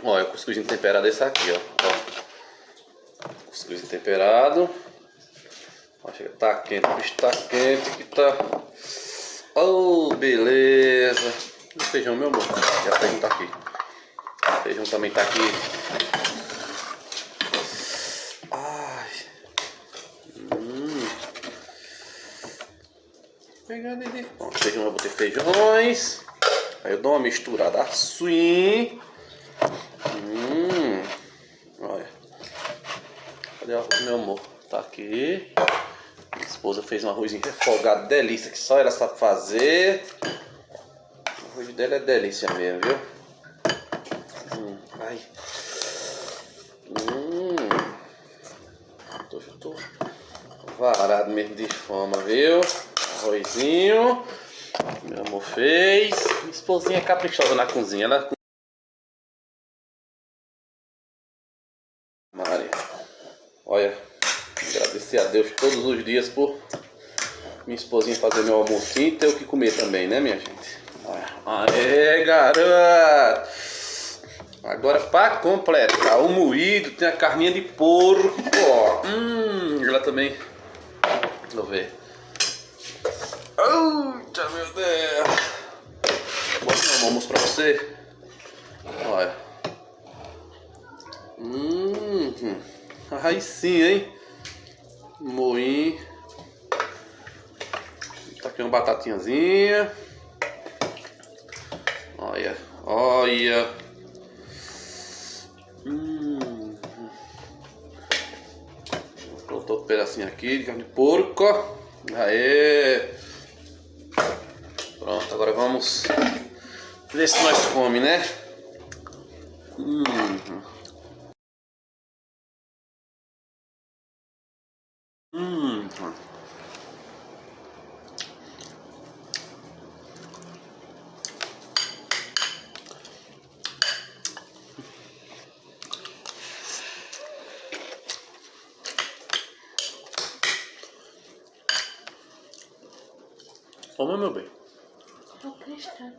Olha, o cuscuzinho temperado é esse aqui, ó. Cuscuzinho temperado. Ó, chega, tá quente, o bicho tá quente que tá. Oh, beleza. E o feijão, meu amor? Já o feijão tá aqui. O feijão também tá aqui. Ai. Pegando ele. Bom, feijão, eu botei feijões. Aí eu dou uma misturada assim. Olha. Cadê o arroz, meu amor? Tá aqui. Minha esposa fez um arrozinho refogado, delícia, que só ela sabe fazer. O arroz dela é delícia mesmo, viu? Ai. Tô varado mesmo de fome, viu? Arrozinho. Meu amor fez. Minha esposinha é caprichosa na cozinha. Ela... Maria. Olha, agradecer a Deus todos os dias por minha esposinha fazer meu almocinho e ter o que comer também, né, minha gente? Aê, garoto! Agora, para completar, o moído tem a carninha de porco, ó. Ela também. Deixa eu ver. Eita, meu Deus! Vou botar um almoço pra você. Olha. Aí sim, hein? Moinho. Tá aqui uma batatinhazinha. Olha, olha. Botou um pedacinho aqui de carne de porco. Aê. Pronto, agora vamos ver se nós comemos, né? Toma, meu bem. Tô prestando.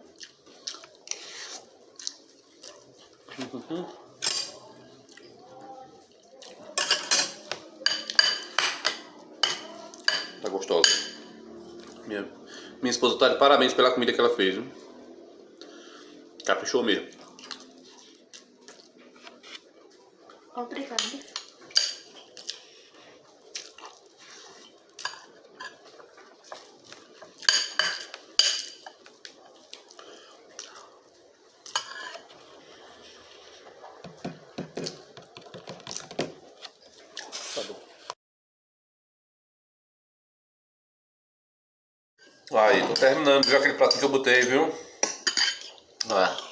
Tá gostosa. Minha esposa tá de parabéns pela comida que ela fez, viu? Caprichou mesmo. Obrigada. Tá bom. Aí, tô terminando, viu aquele prato que eu botei, viu? Olha.